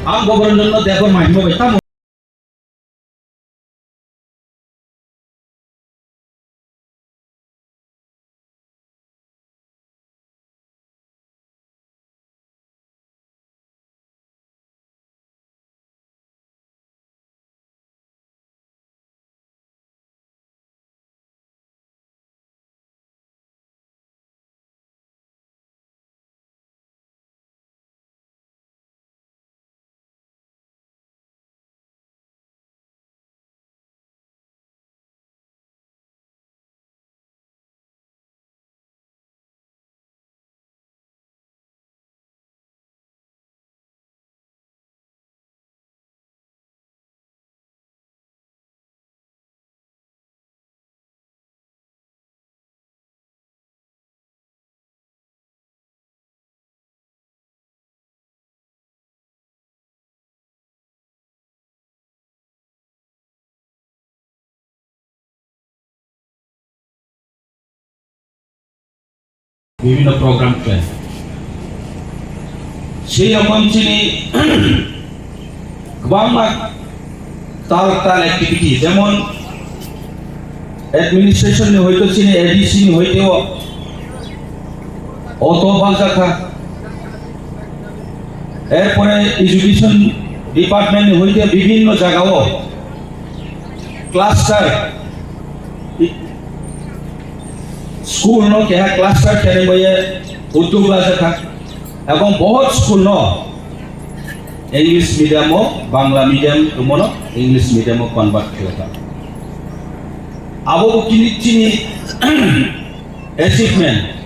ang gobernador no dekor main mo beta mo বিভিন্ন programme চলে সেই রকম চিনি গোবাং তাল অ্যাক্টিভিটি যেমন অ্যাডমিনিস্ট্রেশন হইতো চিনি এডিসি হইতেও অত বাজাখা এরপরে এডুকেশন ডিপার্টমেন্ট হইতে বিভিন্ন জায়গাও ক্লাস্টার स्कूल नो क्या क्लास्टर चले गए उर्दू क्लास था एवं बहुत स्कूल नो इंग्लिश मीडियम हो बांग्ला मीडियम तुमनो इंग्लिश मीडियम हो कन्वर्ट किया था अब वो किन्हीं चिनी अचीवमेंट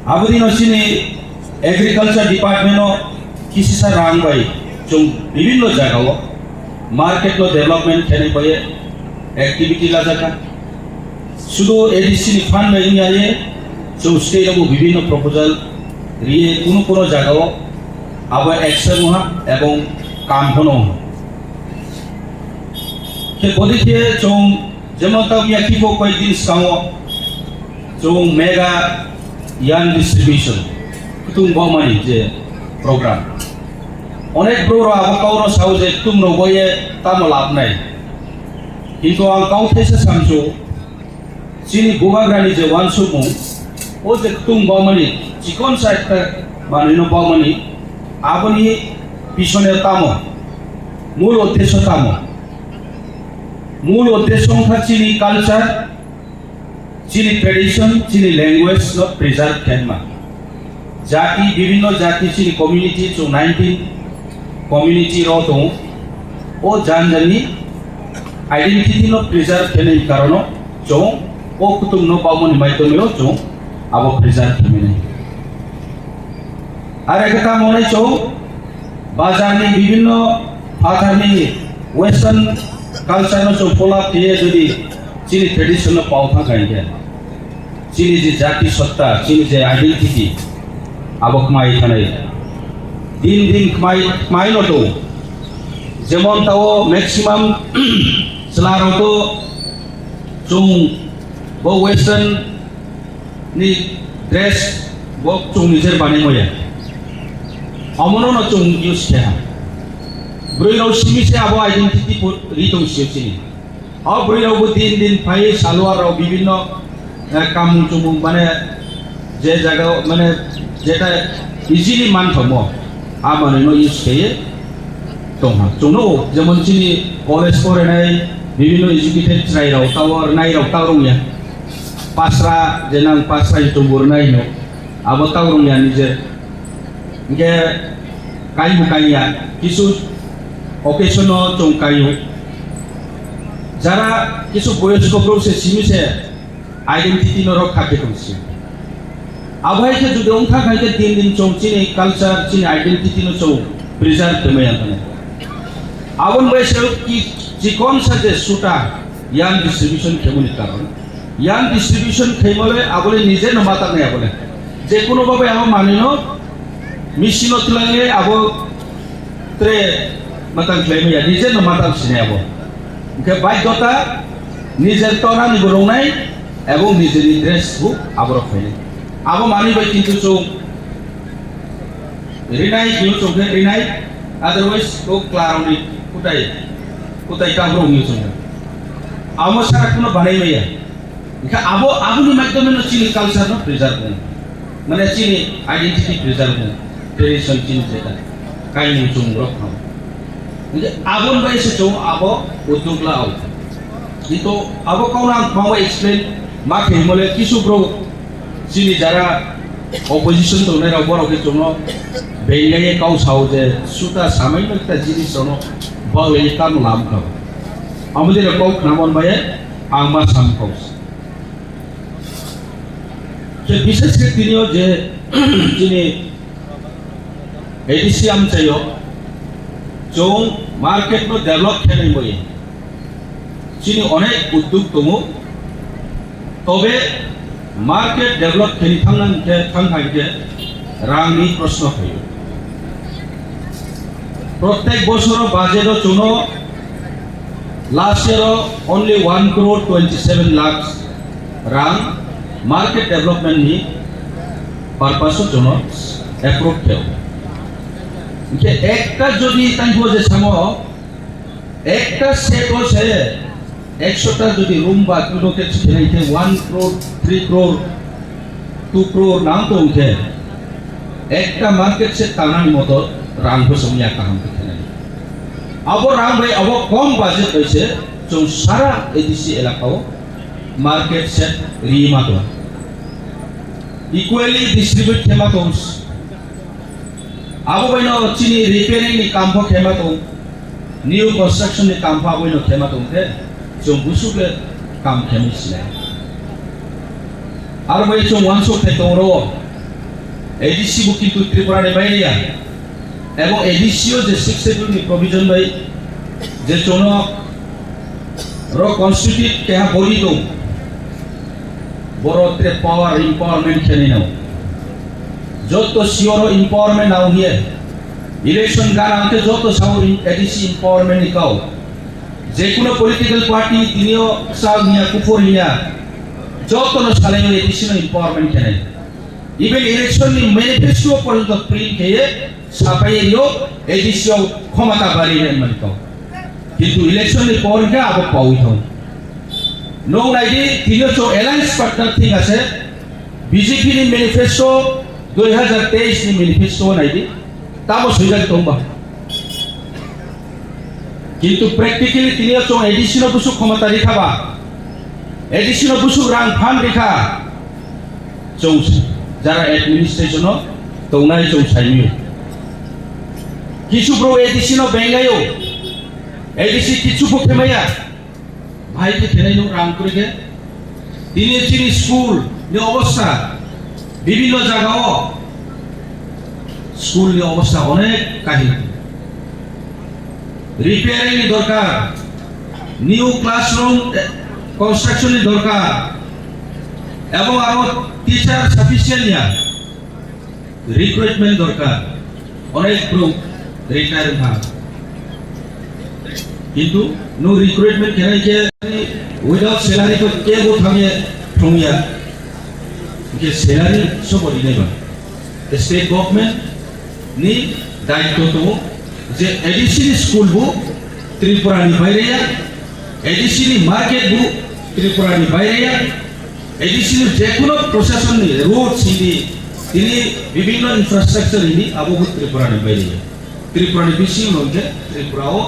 अब दिनों चिनी एग्रीकल्चर डिपार्टमेंट हो किसी से रंग भाई जो विभिन्न जगह हो मार्केट नो डेवलपमेंट चले गए एक्टिविटी ला जाता শুধু এডিসি ফান্ড नहीं आए जो स्टेट को विभिन्न प्रपोजल रिए কোনো জায়গাও আবার एक्शन हुआ एवं काम होनो के बदिके जो जेमन ताव याकिबो कोई दिन साओ जो मेगा यान डिस्ट्रीब्यूशन तुम गमानी जे प्रोग्राम अनेक ब्रो आबाकावनो साव जे तुम नबये ताम लाभ নাই কিন্তু आं काउथेसे सामजो চিনি গোবাগ্রানি যে ওয়ানসুমু ও যে তুম গমনি চিকন সাইটটা বানিনো গমনি আপনি পিছনে তামো মূল উদ্দেশ্য তামো মূল উদ্দেশ্য সংখ্যা চিনি কালচার চিনি ট্রেডিশন চিনি ল্যাঙ্গুয়েজ নট প্রিজার্ভ খেলমা জাতি বিভিন্ন জাতি চিনি কমিউনিটি 19 কমিউনিটি রত ও জানজানি আইডেন্টিটি নট প্রিজার্ভ খেলের কারণ जो ओ कुतुम नो पामोनी माइतोमियो जो आबो प्रिजार्व खेमेने आरे कथा मने चो बाजारनि विभिन्न फाथारनि वेस्टार्न कालचार नो चो पोला थिए जदि चिनि ट्रेडिशन पाउथा गाइगे चिनि जे जाति सत्ता चिनि जे आइडेंटिटी आबो खमाय थानाय दिन दिन खमाय लतो जेमन ताओ मैक्सिमाम सलारो तो जो वो वेस्टर्न नि ड्रेस वो जो निजर बने मोया अमनो न जो यूज किया ब्रोइराव सिमी से आबो आइडेंटिटी रिटों सियोचिनी अब ब्रोइराव वो दिन दिन फाइ सालवार राव विभिन्न काम जो माने जे जगह माने जेटा इजिली मान थमो आ माने न यूज किए तो हाँ जोनो जेमन चिनी कॉलेज फरायनाय विभिन्न एजुकेटेड नायराव टावर नायराव टावरंया पासरा जेनां पासरा इटुबुर नायनो आबो टावरंया निजे के कायु काया किसु ओकेशन जों कायु যারা কিছু বয়স্ক প্রসে সিমিসে আইডেন্টিটি ন রক্ষা করছে আবহাইকে যদি অংখা খাইতে দিন দিন চৌচিনি কালচার চিনি আইডেন্টিটি ন চৌ প্রিজার্ভ তেময়ানে আবন বয়সে কি চিকন সাজে সুটা ইয়ান ডিস্ট্রিবিউশন কেমনি কারণ ইয়ান ডিস্ট্রিবিউশন খেমলে আবলে নিজে নমাতা নাই আবলে যে কোনো ভাবে আমার মানিনো মিশিনো তুলাঙ্গে আবো ত্রে মাতাং খেমিয়া নিজে নমাতা সিনে আবো কে বাধ্যতা নিজের তনা নিবরংনাই এবং নিজের ড্রেস বুক আবর ফেলে আবো মানিবাই কিন্তু চৌ রিনাই কিউ চোখে রিনাই আদারওয়াইজ ও ক্লারনি কোথায় কোথায় কাবরো নিউ চোখে আমার সারা কোনো বানাই মাইয়া ইকা আবো আবুনি মাধ্যমে চিনি কালচার না প্রিজার্ভ মানে চিনি আইডেন্টিটি প্রিজার্ভ ট্রেডিশন চিনি যেটা কাইনি চুং রক্ষা म्हणजे आबोन बाई से चौ आबो उद्योगला आव কিন্তু আবো কাউনা মাওয়া এক্সপ্লেন মা খেমলে কিছু ব্রো চিনি যারা অপোজিশন দনে রাও বড়কে জন্য বেইলাই কাউ সাও যে সুতা সামান্য একটা জিনিস জন্য বলে কাম লাভ খাও আমাদের কাউ নামন বাই আংমা সাম কাউস যে বিশেষ করে তিনিও যে যিনি এডিসিয়াম চাইও जो मार्केट में डेवलप खेलने बोले चीनी अनेक उद्योग दो तबे मार्केट डेवलप खेली थांगे रांनि प्रश्न फैयो प्रत्येक बছর बाजेट चुनो last year only 1 crore 27 lakh रां मार्केट डेवलपमेंट नि पारपास चुनो एप्रूव किया যে একটা যদি তাইবো যে সামো একটা সেট হচ্ছে 100টা যদি রুম বা কিলোকে ছেড়েইতে 1 crore 3 crore 2 crore নাম তো উঠে একটা মার্কেট সেট তানানি মতো রাং বসমিয়া কাম করতে নাই আবো রাং ভাই আবো কম বাজেট হইছে তো সারা এডিসি এলাকাও মার্কেট সেট রিমাতো ইকুয়ালি ডিস্ট্রিবিউট থেমাতোস आबो बइनो चिनी रिपेयरिंग नि काम फो खेमा तो न्यू कंस्ट्रक्शन नि काम फा बइनो खेमा तो थे जों बुसुके काम खेमिसिना आरो बइ जों वानसो थे तो रो एडीसी बुकिं टु त्रिपुरा नि बायरिया एबो एडीसीओ जे 6 शेड्यूल नि प्रोविजन बाय जे जोनो रो कन्स्टिट्यूट के हा बोली तो बरो त्रे पावर एम्पावरमेंट खेनिनो जो तो सियोरो एम्पावरमेंट आउ हिए इलेक्शन गान आते जो तो साउ एडीसी एम्पावरमेंट निकाओ जे कोनो पॉलिटिकल पार्टी तिनियो साउ निया कुफोर हिया जो तो न सालेयो एडीसी एम्पावरमेंट केने इवन इलेक्शन नि मैनिफेस्टो पर्यंत प्रिंट केये सापाइयो एडीसी क्षमता बारी हेन मानकाओ किंतु इलेक्शन नि पॉइंट आबो पाउइ हौ नो नाइदि तिनियो जो अलायंस पार्टनार थिंग आसे बीजेपी नि manifesto 2023 ni manifesto naidi tamo sudah tomba কিন্তু প্র্যাকটিক্যালি তিনিও চং এডিশনাল বুসু ক্ষমতা রেখাবা এডিশনাল বুসু রাং ফান্ড রেখা চং যারা অ্যাডমিনিস্ট্রেশন তৌনাই চং সাইমিও কিছু ব্রো এডিশনাল বেঙ্গায়ো এডিসি কিছু পক্ষেমাইয়া ভাইকে ফেরাইনো রাং করে তিনি চিনি স্কুল নি অবস্থা বিভিন্ন জায়গাও স্কুল নি অবস্থা অনেক কাহিনী রিপেয়ারিং দরকার নিউ ক্লাসরুম কনস্ট্রাকশন দরকার এবং আরো টিচার সাফিসিয়েন্ট নিয়া রিক্রুটমেন্ট দরকার অনেক গ্রুপ রিটায়ার হয় কিন্তু নো রিক্রুটমেন্ট কেনে কে উইদাউট স্যালারি তো কে গো থামিয়ে থমিয়া কে স্যালারি সবই নেই বা স্টেট গভর্নমেন্ট নি দায়িত্ব তো যে এডিসি স্কুল বু ত্রিপুরা নি বাইরেয়া এডিসি নি মার্কেট বু ত্রিপুরা নি বাইরেয়া এডিসি যে কোনো প্রশাসন নি রোড সিনি তিনি বিভিন্ন ইনফ্রাস্ট্রাকচার নি আবু ত্রিপুরা নি বাইরেয়া ত্রিপুরা নি বিসি মধ্যে ত্রিপুরাও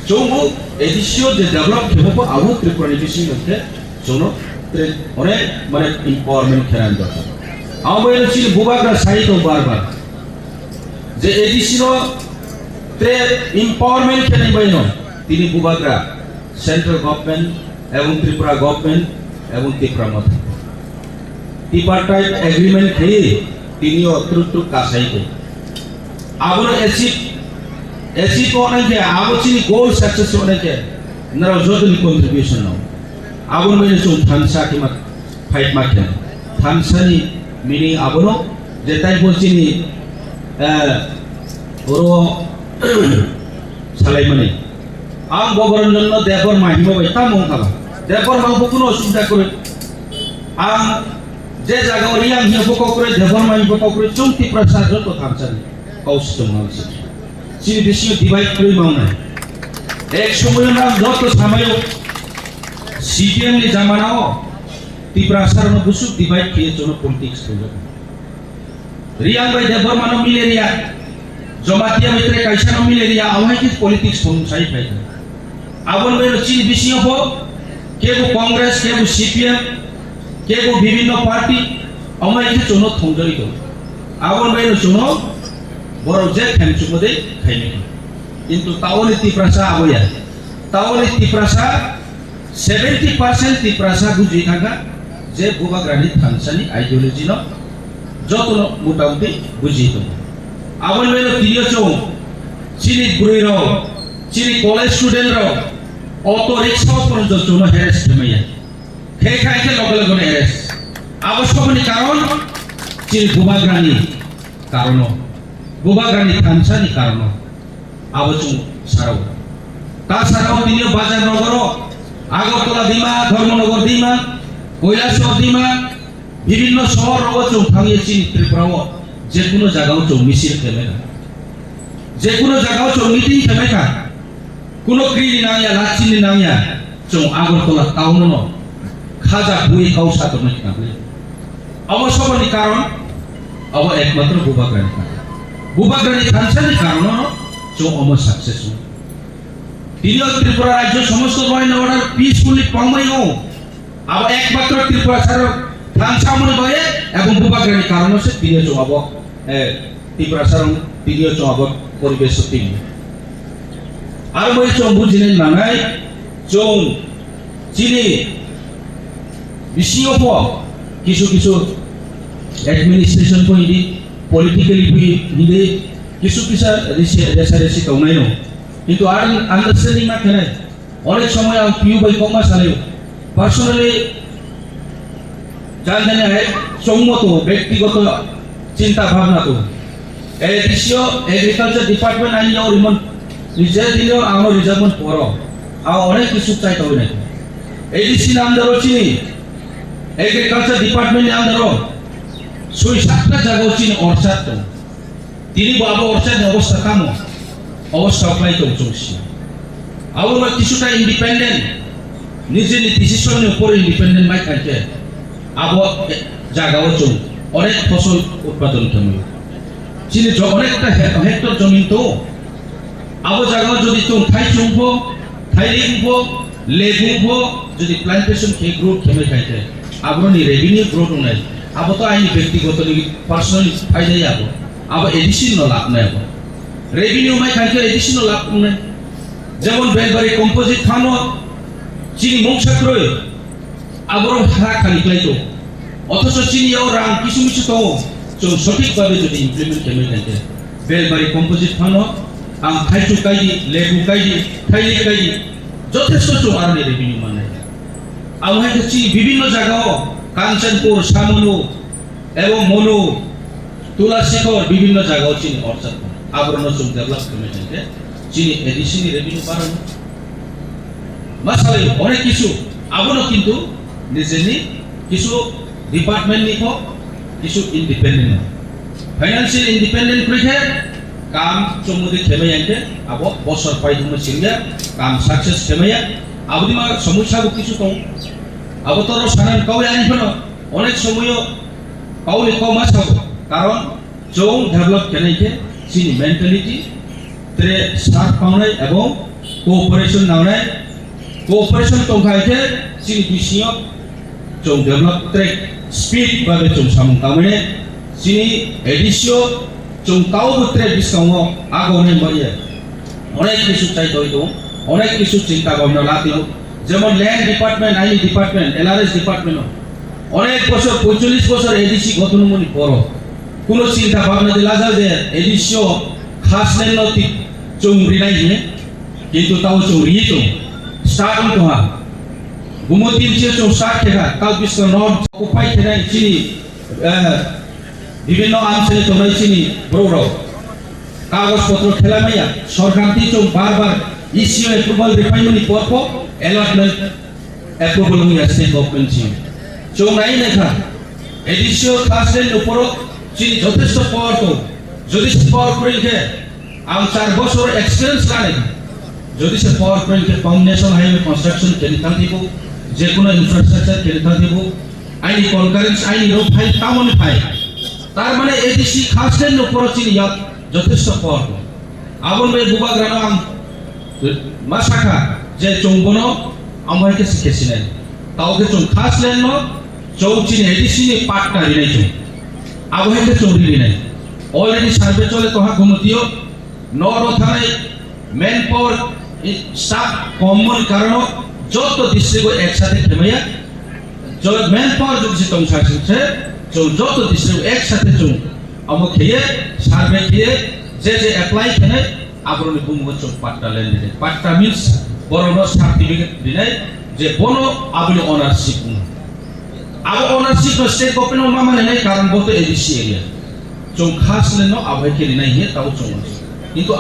জৌবু এডিসিও যে ডেভেলপ হবে আবু ত্রিপুরা নি বিসি মধ্যে জন্য অনেক মানে এম্পাওয়ারমেন্ট খেলান দরকার আমাদের ছিল বুবাগরা সাইতো বারবার যে এডিসি নো তে এম্পাওয়ারমেন্ট খেলে বাইনো তিনি বুবাগরা সেন্ট্রাল গভর্নমেন্ট এবং ত্রিপুরা গভর্নমেন্ট এবং ত্রিপুরা মধ্যে tripartite agreement খেয়ে তিনি অত্যন্ত কাছাই করে আবার এসি তো অনেকে আবচিনি গোল সাকসেস অনেকে নারা যতনি কন্ট্রিবিউশন নাও আবার মানে চুন থানসা কি মা ফাইট মাখেন থানসানি মিনিং আবনো যেটাই বলছিনি ওরো সালাই মানে আম গবরণ জন্য দেবর মাহিমা বাইতা মন খালা দেবর মাহবু কোনো অসুবিধা করে আম যে জায়গা রিয়াং হিয়া বক করে দেবর মাহি বক করে চুমতি প্রসাদ যত থানসানি কাউসিত মানছে চিনি বেশিও ডিভাইড করে মাवनाय এক সময় না যত সামায়ও সিপিএম नि জামানাও ত্রিপুরা সারণ বুসু ডিভাইড কিয়ে জন্য পলিটিক্স হলো রিয়াং বাই দেবরমানো মিলেরিয়া জমাতিয়া মিত্রে কাইসানো মিলেরিয়া आवहाय कि पॉलिटिक्स पहुंचाई पाइदा आबन में चीन विषय हो केगो कांग्रेस केगो सीपीएम केगो विभिन्न पार्टी आवहाय कि जोनो थंजई दो आबन में जोनो बरो जे खेमचुमदे खाइने किंतु तावले तिप्रासा आबया तावले तिप्रासा 70% तिप्रासा बुझि थागा जे भूबाग्रानि थानसानि आइडियोलॉजी न जतनो मोटामुटी बुझि दो आबन में तिरियो चौ चिनि बुरै राव चिनि कॉलेज स्टूडेंट राव ऑटो रिक्शा पर जोनो हेरेस थमैया खे खाइके लगे लगे हेरेस आवश्यकनि कारण चिनि भूबाग्रानि कारण भूबाग्रानि थानसानि कारण आबचुं साराव ता साराव तिनियो बाजार नगर आगरतला दिमा धर्मनगर दिमा কৈলাসহর दिमा বিভিন্ন শহর রবচুं थांगे चिनि त्रिपुराव जेकुनो जागाव चौ मिसिल खेमेका जेकुनो जागाव चौ मीटिंग खेमेका कुनो क्रिनि नांगिया लाचिनि नांगिया चौ आगरतला टाउन न खाजा बुई काउसा तने काबले अवश्यकनि कारण अब एकमात्र भूबाग्रानि थानसानि कारण चौ अम सक्सेस तिनियो त्रिपुरा राज्य समस्त लॉ एंड ऑर्डर पीसफुली पाउमै हो अब एकमात्र त्रिपुरा सार थानसामनि गए एवं भूबाग्रानि कारण से तिनियो चौ अब त्रिपुरा सार तिनियो चौ अब परिवेश तिनि आरो मै चौ बुजिने लानाय चौ चिनि बिसियो पो किसु एडमिनिस्ट्रेशन को इदि पॉलिटिकली भी हिदे किसु रेसारेसि तौनाय न किंतु आर अंडरस्टैंडिंग मा केनाय अनेक समय आं पिउ बाय कमा सालायो पर्सनली जानजाने है सम्मत व्यक्तिगत चिंता भावना तो एडिसियो एग्रीकल्चर डिपार्टमेंट आइन और इमन निजे दिनो आंनो रिजर्वमेंट परो आ अनेक किसु चाइ तौनाय एडिसि नाम दरो चिनि एग्रीकल्चर डिपार्टमेंट नाम दरो 6-7টা জায়গা চিনি অর্চাদ তো তিনি বাবা অর্চাদ অবস্থা কামো অবস্থা অপ্লাই তো চলছে আমরা কিছুটা ইন্ডিপেন্ডেন্ট নিজে ডিসিশনের উপরে ইন্ডিপেন্ডেন্ট মাই থাকে আব জায়গাও চল অনেক ফসল উৎপাদন করে চিনি অনেকটা হেক্টর জমি তো আব জায়গা যদি তো থাই চুংবো থাইলিংবো লেগুবো যদি প্ল্যান্টেশন কে গ্রোথ খেমে থাকে আবরনি রেভিনিউ গ্রোথ নাই अब तो आइन व्यक्तिगत पर्सनली फायदा आबो अब एडिशनल लाभ नै अब रेवेन्यू माइ खाइके एडिशनल लाभ नै जेमन बेलबारी कम्पोजिट खानो चिनि मंगसाक्रय आबरो हा खालिक्लाय तो अथच चिनियाव रां किसु मिसु तो जों सठिक भाबे जदि इमप्लिमेन्ट खालामनो थांगे बेलबारी कम्पोजिट खानो आं थाइचु कायदि लेबु कायदि थाइलि कायदि যথেষ্ট तो आरनि रेवेन्यू माने आवहाय कि विभिन्न जायगाव कांचनपुर सामनु एवं मनु तुलासीखर विभिन्न जायगाव चिनि अर्चाद आवरण जों डेभलप खालामनो थांगे चिनि एडिशनल रेवेन्यू बारानो मासाले अनेक किसु आबनो किन्तु निजेनि किसु डिपार्टमेंट निखो किसु इंडिपेंडेंट फाइनेंशियल इंडिपेंडेंट करिखे काम चमुदि खेमायके आबो बसर पाइदुम सिंगा काम सक्सेस खेमाया आबदिमा समस्या किसु दं अवतर सानान काउ आनिफोनो अनेक समय काउनि काउ मासाव कारण जों डेभलप केनायके चिनि मेंटालिटी त्रे स्टार्ट पाउनाय एवं कोऑपरेशन नावनाय कोऑपरेशन तंखायके चिनि बिसियो जों डेभलप त्रे स्पीड बाबे जों सामु कामने चिनि एडिसियो जों काउ त्रे बिसाव आगोने मरिया अनेक किसु चाइ दो अनेक किसु चिंता भावना लातियो যেমন ল্যান্ড ডিপার্টমেন্ট আইনি ডিপার্টমেন্ট এলআরএস ডিপার্টমেন্ট অনেক বছর 45 বছর এডিসি গঠনমনি পর কোন চিন্তা ভাবনা দিলা যায় যে এডিসি খাস নেনতি চৌরি নাই কিন্তু তাও চৌরি তো স্টার্ট তো হা গুমতিন যে চৌ স্টার্ট থেকা তাও বিশ্ব নট উপায় থেনা চিনি বিভিন্ন আঞ্চলিক তোমরা চিনি ব্রৌর কাগজপত্র খেলামাইয়া সরকার দিয়ে চৌ বারবার ইসিও অ্যাপ্রুভাল রিফাইনমেন্ট পরপো allotment approval हुई स्टेट गवर्नमेंट ची जो नहीं देखा एडिशियो क्लास लेन ऊपर चिनी যথেষ্ট পাওয়ার তো যদি সে পাওয়ার পয়েন্টে आं 4 বছর এক্সপেরিয়েন্স লানে যদি সে পাওয়ার পয়েন্টে ফাউন্ডেশন হাইওয়ে কনস্ট্রাকশন কেলি থাকিব যে কোনো ইনফ্রাস্ট্রাকচার কেলি থাকিব আইনি কনকারেন্স আইনি রোড ফাইল তামনি ফাইল তার মানে এডিসি খাসেন উপর চিনি ইয়াত যথেষ্ট পাওয়ার আবন বে বুবাগ্রানো आं মাসাকা যে চংবনো আমহাইকে শিখেছিলেন তাওকে চং খাসলেন ন চৌচিনি এডিসি নি পাটটা রিনাই চং আবহাইকে চৌরি নাই অলরেডি সার্ভে চলে তোহা ঘুমতিও নর থানায় ম্যান পাওয়ার স্টাফ কমন কারণ যত ডিস্ট্রিক্ট একসাথে খেমাইয়া ম্যান পাওয়ার যদি তোম সাথে যত ডিস্ট্রিক্ট একসাথে চৌ আমো খেয়ে সার্ভে খেয়ে যে অ্যাপ্লাই খেনে আবরণে বুমগো চৌ পাট্টা লেন দিনে পাট্টা মিন্স বড় সার্টিফিকেট দিনে যে বনো আবলি অনারশিপ আবো অনারশিপ স্টেট গভর্নমেন্ট মামানে নাই কারণ বলতে এডিসি এরিয়া চৌ খাস লেন আবহাই খেলি নাই হে তাও চৌ কিন্তু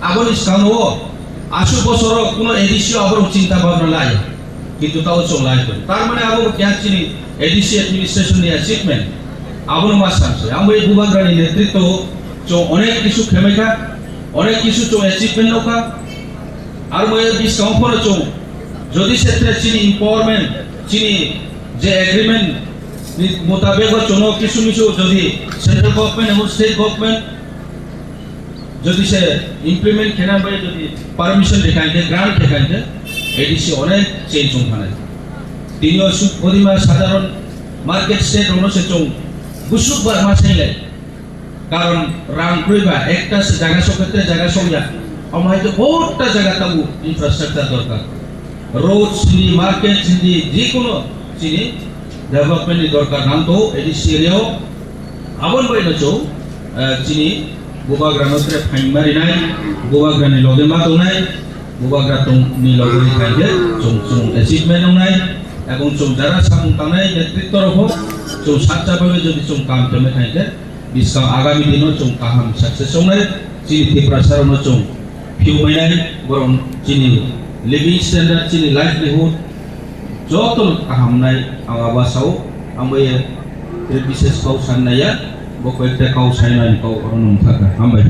আবো ইসকানো আশু বছর কোনো এডিসি আবর চিন্তা ভাবনা লাই কিন্তু তাও চৌ লাই তার মানে আবো ক্যাচ চিনি এডিসি অ্যাডমিনিস্ট্রেশন এর অ্যাচিভমেন্ট আবো মাস সামছে আমি এই বুবাগ্রানি নেতৃত্ব চৌ অনেক কিছু খেমেকা অনেক কিছু চৌ অ্যাচিভমেন্ট নকা আর মই ডিসকাউন্ট করে চৌ যদি ক্ষেত্রে চিনি এম্পাওয়ারমেন্ট চিনি যে এগ্রিমেন্ট মোতাবেক চৌনো কিছু কিছু যদি সেন্ট্রাল গভর্নমেন্ট এবং স্টেট গভর্নমেন্ট যদি সে ইমপ্লিমেন্ট খেনা বলে যদি পারমিশন দেখাইতে গ্রান্ট দেখাইতে এডিসি অনেক চেঞ্জ ওখানে তিনিও পরিমা সাধারণ মার্কেট স্টেট অনুসে চৌ গুসুক বার মাসাইলে কারণ রাং কইবা একটা জায়গা সক্ষেত্রে জায়গা সংজ্ঞা আমাইতে বহুতটা জায়গা তাবু ইনফ্রাস্ট্রাকচার দরকার রোড চিনি মার্কেট চিনি যে কোনো চিনি ডেভেলপমেন্ট দরকার নাম তো এডিসি এরিয়াও আবন বাইনা চৌ চিনি বুবাগ্রানত্রে ফাইমারি নাই বুবাগ্রানি লগে মা দনাই বুবাগ্রা তংনি লগরি খাইলে চৌ চৌ অ্যাচিভমেন্ট নাই এবং চৌ যারা সামু তানাই নেতৃত্ব রব চৌ সাচ্চাভাবে যদি চৌ কাম কেমে খাইলে বিস্কা আগামী দিনও চৌ কাহাম সাকসেস হনাই চিনি তি প্রসারণ চৌ ফিউ মাইনাই বরং চিনি লিভিং স্ট্যান্ডার্ড চিনি লাইভলিহুড যত কাহাম নাই আবাসাও আমবাই বিশেষ কাউ সান্নায়া বকয়েকটা কাউ সাইনাই কাউ অরুণ থাকা আমবাই